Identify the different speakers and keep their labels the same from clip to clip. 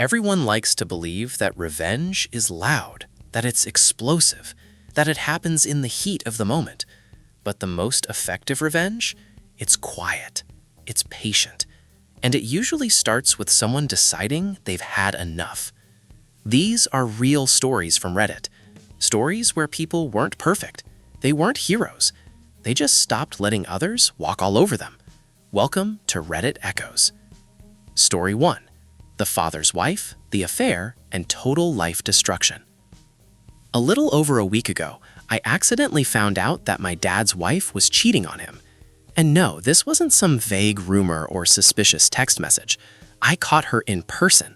Speaker 1: Everyone likes to believe that revenge is loud, that it's explosive, that it happens in the heat of the moment. But the most effective revenge? It's quiet, it's patient, and it usually starts with someone deciding they've had enough. These are real stories from Reddit. Stories where people weren't perfect. They weren't heroes. They just stopped letting others walk all over them. Welcome to Reddit Echoes. Story 1. The Father's Wife, the Affair, and Total Life Destruction. A little over a week ago, I accidentally found out that my dad's wife was cheating on him. And no, this wasn't some vague rumor or suspicious text message. I caught her in person.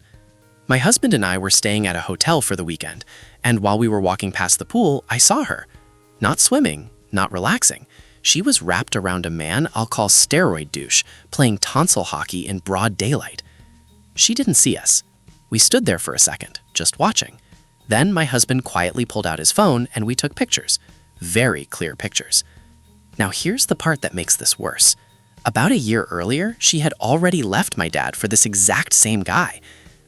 Speaker 1: My husband and I were staying at a hotel for the weekend, and while we were walking past the pool, I saw her. Not swimming, not relaxing. She was wrapped around a man I'll call steroid douche, playing tonsil hockey in broad daylight. She didn't see us. We stood there for a second, just watching. Then my husband quietly pulled out his phone and we took pictures. Very clear pictures. Now here's the part that makes this worse. About a year earlier, she had already left my dad for this exact same guy.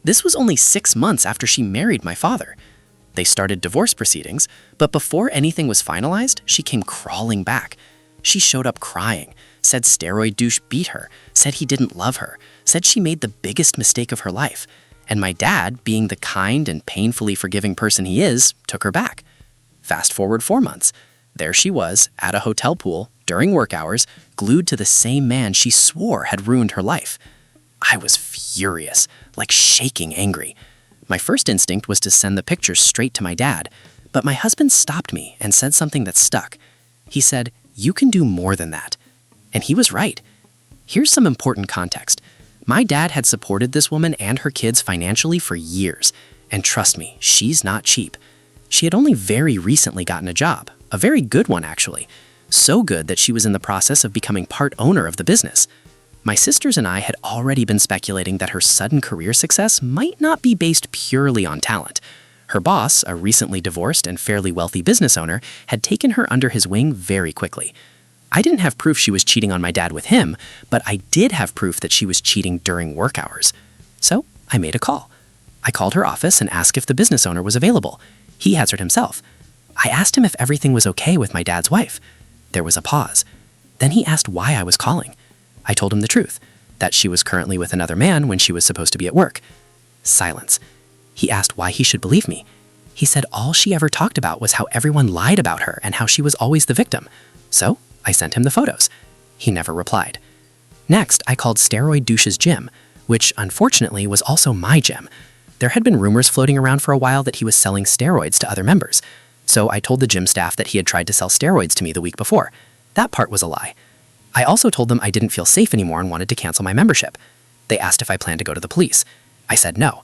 Speaker 1: This was only 6 months after she married my father. They started divorce proceedings, but before anything was finalized, she came crawling back. She showed up crying, said steroid douche beat her, said he didn't love her, said she made the biggest mistake of her life. And my dad, being the kind and painfully forgiving person he is, took her back. Fast forward 4 months. There she was, at a hotel pool, during work hours, glued to the same man she swore had ruined her life. I was furious, like shaking angry. My first instinct was to send the pictures straight to my dad, but my husband stopped me and said something that stuck. He said, "You can do more than that." And he was right. Here's some important context. My dad had supported this woman and her kids financially for years, and trust me, she's not cheap. She had only very recently gotten a job, a very good one actually, so good that she was in the process of becoming part owner of the business. My sisters and I had already been speculating that her sudden career success might not be based purely on talent. Her boss, a recently divorced and fairly wealthy business owner, had taken her under his wing very quickly. I didn't have proof she was cheating on my dad with him, but I did have proof that she was cheating during work hours. So I made a call. I called her office and asked if the business owner was available. He answered himself. I asked him if everything was okay with my dad's wife. There was a pause. Then he asked why I was calling. I told him the truth, that she was currently with another man when she was supposed to be at work. Silence. He asked why he should believe me. He said all she ever talked about was how everyone lied about her and how she was always the victim. So I sent him the photos. He never replied. Next, I called Steroid Douche's gym, which unfortunately was also my gym. There had been rumors floating around for a while that he was selling steroids to other members. So I told the gym staff that he had tried to sell steroids to me the week before. That part was a lie. I also told them I didn't feel safe anymore and wanted to cancel my membership. They asked if I planned to go to the police. I said no.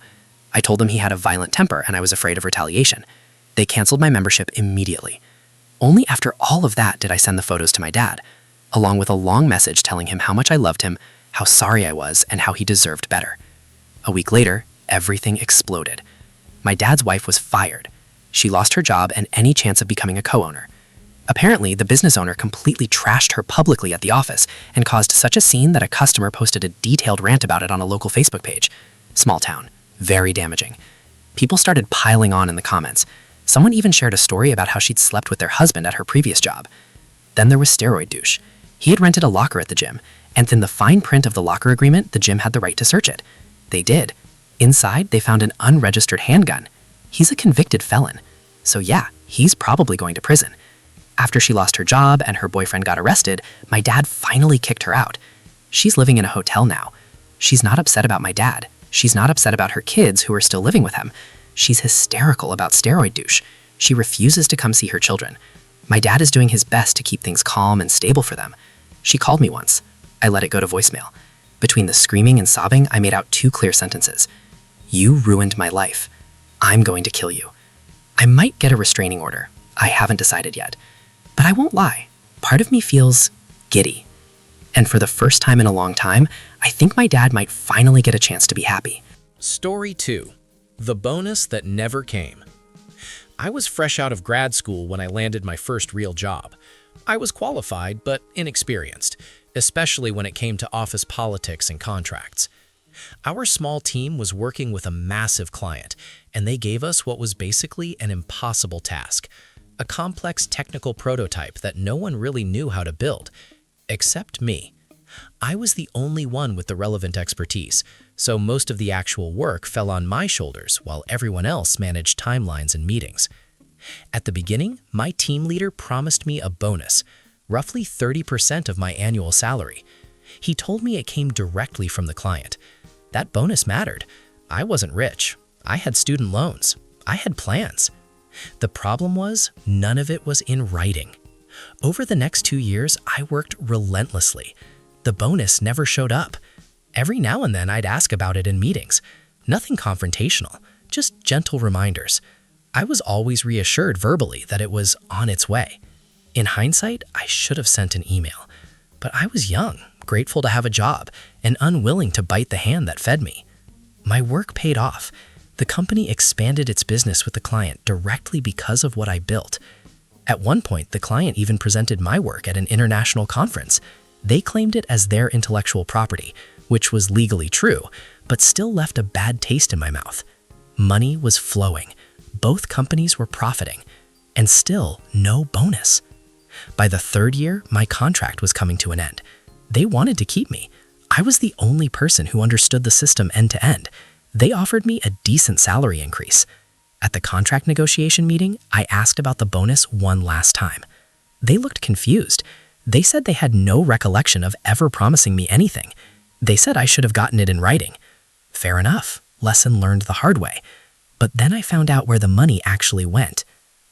Speaker 1: I told them he had a violent temper and I was afraid of retaliation. They canceled my membership immediately. Only after all of that did I send the photos to my dad, along with a long message telling him how much I loved him, how sorry I was, and how he deserved better. A week later, everything exploded. My dad's wife was fired. She lost her job and any chance of becoming a co-owner. Apparently, the business owner completely trashed her publicly at the office and caused such a scene that a customer posted a detailed rant about it on a local Facebook page. Small town. Very damaging. People started piling on in the comments. Someone even shared a story about how she'd slept with their husband at her previous job. Then there was Steroid Douche. He had rented a locker at the gym, and in the fine print of the locker agreement, the gym had the right to search it. They did. Inside, they found an unregistered handgun. He's a convicted felon. So yeah, he's probably going to prison. After she lost her job and her boyfriend got arrested, my dad finally kicked her out. She's living in a hotel now. She's not upset about my dad. She's not upset about her kids who are still living with him. She's hysterical about Steroid Douche. She refuses to come see her children. My dad is doing his best to keep things calm and stable for them. She called me once. I let it go to voicemail. Between the screaming and sobbing, I made out 2 clear sentences. You ruined my life. I'm going to kill you. I might get a restraining order. I haven't decided yet. But I won't lie. Part of me feels giddy. And for the first time in a long time, I think my dad might finally get a chance to be happy.
Speaker 2: Story 2. The bonus that never came. I was fresh out of grad school when I landed my first real job. I was qualified but inexperienced, especially when it came to office politics and contracts. Our small team was working with a massive client, and they gave us what was basically an impossible task, a complex technical prototype that no one really knew how to build, except me. I was the only one with the relevant expertise, so most of the actual work fell on my shoulders while everyone else managed timelines and meetings. At the beginning, my team leader promised me a bonus, roughly 30% of my annual salary. He told me it came directly from the client. That bonus mattered. I wasn't rich. I had student loans. I had plans. The problem was, none of it was in writing. Over the next 2 years, I worked relentlessly. The bonus never showed up. Every now and then I'd ask about it in meetings. Nothing confrontational, just gentle reminders. I was always reassured verbally that it was on its way. In hindsight, I should have sent an email. But I was young, grateful to have a job, and unwilling to bite the hand that fed me. My work paid off. The company expanded its business with the client directly because of what I built. At one point, the client even presented my work at an international conference. They claimed it as their intellectual property, which was legally true, but still left a bad taste in my mouth. Money was flowing. Both companies were profiting, and still no bonus. By the 3rd year, my contract was coming to an end. They wanted to keep me. I was the only person who understood the system end to end. They offered me a decent salary increase. At the contract negotiation meeting, I asked about the bonus one last time. They looked confused. They said they had no recollection of ever promising me anything. They said I should have gotten it in writing. Fair enough. Lesson learned the hard way. But then I found out where the money actually went.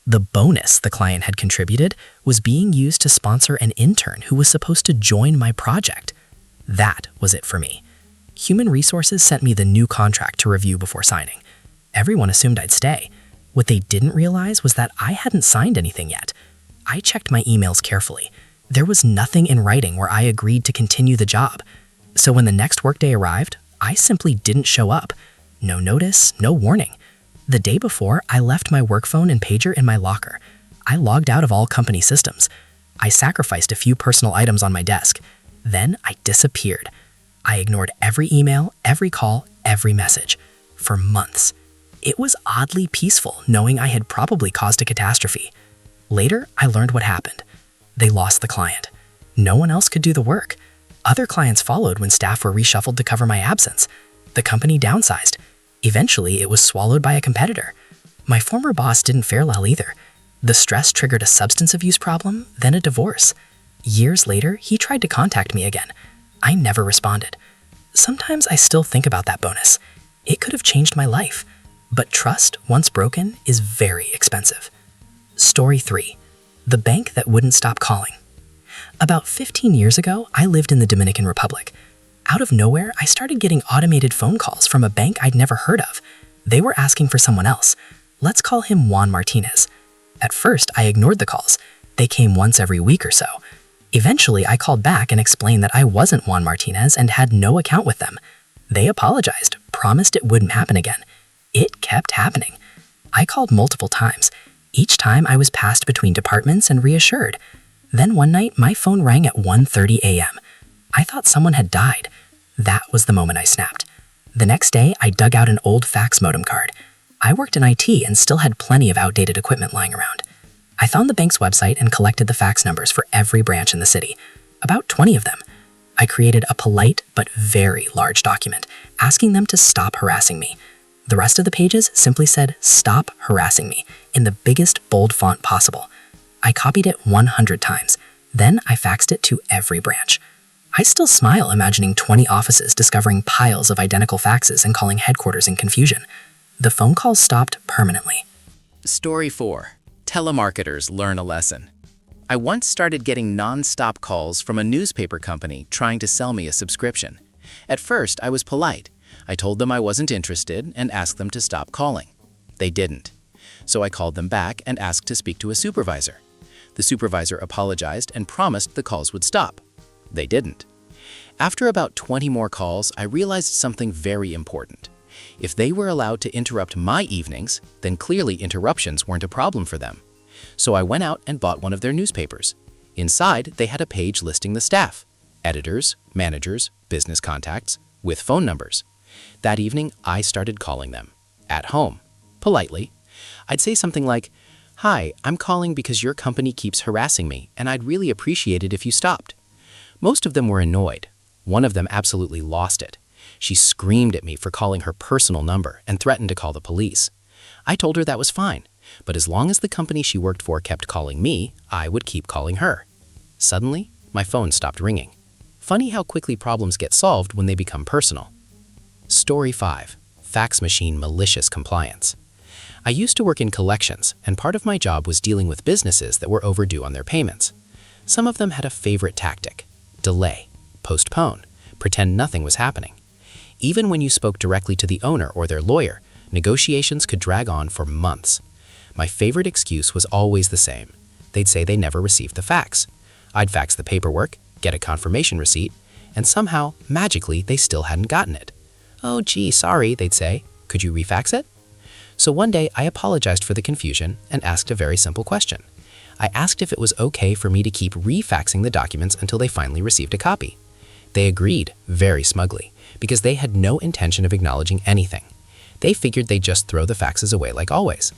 Speaker 2: The bonus the client had contributed was being used to sponsor an intern who was supposed to join my project. That was it for me. Human Resources sent me the new contract to review before signing. Everyone assumed I'd stay. What they didn't realize was that I hadn't signed anything yet. I checked my emails carefully. There was nothing in writing where I agreed to continue the job. So when the next workday arrived, I simply didn't show up. No notice, no warning. The day before, I left my work phone and pager in my locker. I logged out of all company systems. I sacrificed a few personal items on my desk. Then I disappeared. I ignored every email, every call, every message. For months. It was oddly peaceful, knowing I had probably caused a catastrophe. Later, I learned what happened. They lost the client. No one else could do the work. Other clients followed when staff were reshuffled to cover my absence. The company downsized. Eventually, it was swallowed by a competitor. My former boss didn't fare well either. The stress triggered a substance abuse problem, then a divorce. Years later, he tried to contact me again. I never responded. Sometimes I still think about that bonus. It could have changed my life. But trust, once broken, is very expensive. Story 3. The bank that wouldn't stop calling. About 15 years ago, I lived in the Dominican Republic. Out of nowhere, I started getting automated phone calls from a bank I'd never heard of. They were asking for someone else. Let's call him Juan Martinez. At first, I ignored the calls. They came once every week or so. Eventually, I called back and explained that I wasn't Juan Martinez and had no account with them. They apologized, promised it wouldn't happen again. It kept happening. I called multiple times. Each time I was passed between departments and reassured. Then one night, my phone rang at 1:30 a.m. I thought someone had died. That was the moment I snapped. The next day, I dug out an old fax modem card. I worked in IT and still had plenty of outdated equipment lying around. I found the bank's website and collected the fax numbers for every branch in the city, about 20 of them. I created a polite but very large document, asking them to stop harassing me. The rest of the pages simply said, "Stop harassing me," in the biggest bold font possible. I copied it 100 times. Then I faxed it to every branch. I still smile imagining 20 offices discovering piles of identical faxes and calling headquarters in confusion. The phone calls stopped permanently.
Speaker 3: Story 4. Telemarketers learn a lesson. I once started getting non-stop calls from a newspaper company trying to sell me a subscription. At first, I was polite. I told them I wasn't interested and asked them to stop calling. They didn't. So I called them back and asked to speak to a supervisor. The supervisor apologized and promised the calls would stop. They didn't. After about 20 more calls, I realized something very important. If they were allowed to interrupt my evenings, then clearly interruptions weren't a problem for them. So I went out and bought one of their newspapers. Inside, they had a page listing the staff, editors, managers, business contacts, with phone numbers. That evening, I started calling them. At home. Politely. I'd say something like, "Hi, I'm calling because your company keeps harassing me, and I'd really appreciate it if you stopped." Most of them were annoyed. One of them absolutely lost it. She screamed at me for calling her personal number and threatened to call the police. I told her that was fine, but as long as the company she worked for kept calling me, I would keep calling her. Suddenly, my phone stopped ringing. Funny how quickly problems get solved when they become personal. Story 5. Fax machine malicious compliance. I used to work in collections, and part of my job was dealing with businesses that were overdue on their payments. Some of them had a favorite tactic: delay, postpone, pretend nothing was happening. Even when you spoke directly to the owner or their lawyer, negotiations could drag on for months. My favorite excuse was always the same. They'd say they never received the fax. I'd fax the paperwork, get a confirmation receipt, and somehow, magically, they still hadn't gotten it. "Oh, gee, sorry," they'd say. "Could you refax it?" So one day, I apologized for the confusion and asked a very simple question. I asked if it was okay for me to keep refaxing the documents until they finally received a copy. They agreed, very smugly, because they had no intention of acknowledging anything. They figured they'd just throw the faxes away like always.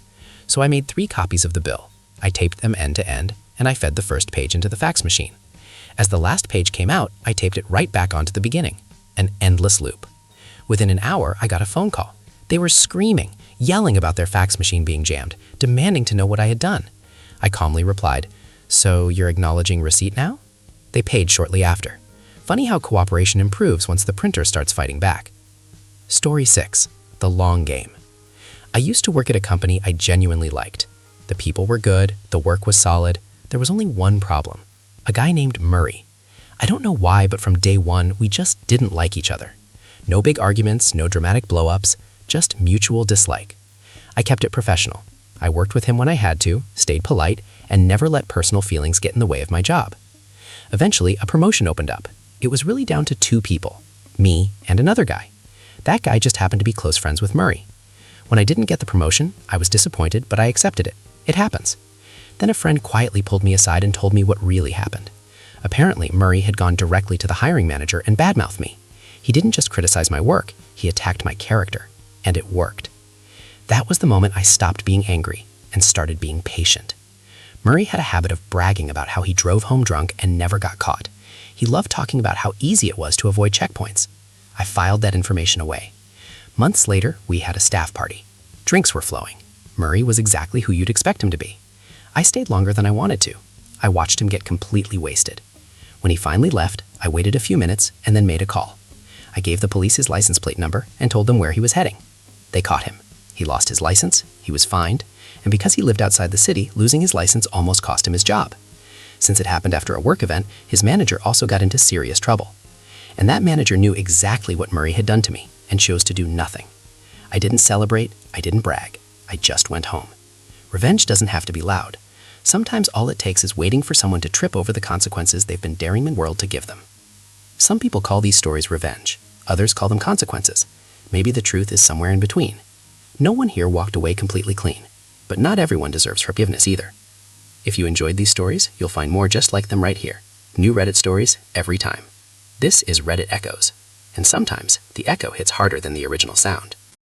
Speaker 3: So I made 3 copies of the bill. I taped them end to end, and I fed the first page into the fax machine. As the last page came out, I taped it right back onto the beginning. An endless loop. Within an hour, I got a phone call. They were screaming, yelling about their fax machine being jammed, demanding to know what I had done. I calmly replied, "So you're acknowledging receipt now?" They paid shortly after. Funny how cooperation improves once the printer starts fighting back. Story 6. The long game. I used to work at a company I genuinely liked. The people were good, the work was solid. There was only one problem. A guy named Murray. I don't know why, but from day one, we just didn't like each other. No big arguments, no dramatic blow-ups, just mutual dislike. I kept it professional. I worked with him when I had to, stayed polite, and never let personal feelings get in the way of my job. Eventually, a promotion opened up. It was really down to 2 people, me and another guy. That guy just happened to be close friends with Murray. When I didn't get the promotion, I was disappointed, but I accepted it. It happens. Then a friend quietly pulled me aside and told me what really happened. Apparently, Murray had gone directly to the hiring manager and badmouthed me. He didn't just criticize my work, he attacked my character. And it worked. That was the moment I stopped being angry and started being patient. Murray had a habit of bragging about how he drove home drunk and never got caught. He loved talking about how easy it was to avoid checkpoints. I filed that information away. Months later, we had a staff party. Drinks were flowing. Murray was exactly who you'd expect him to be. I stayed longer than I wanted to. I watched him get completely wasted. When he finally left, I waited a few minutes and then made a call. I gave the police his license plate number and told them where he was heading. They caught him. He lost his license, he was fined, and because he lived outside the city, losing his license almost cost him his job. Since it happened after a work event, his manager also got into serious trouble. And that manager knew exactly what Murray had done to me and chose to do nothing. I didn't celebrate, I didn't brag, I just went home. Revenge doesn't have to be loud. Sometimes all it takes is waiting for someone to trip over the consequences they've been daring the world to give them. Some people call these stories revenge. Others call them consequences. Maybe the truth is somewhere in between. No one here walked away completely clean, but not everyone deserves forgiveness either. If you enjoyed these stories, you'll find more just like them right here. New Reddit stories every time. This is Reddit Echoes, and sometimes the echo hits harder than the original sound.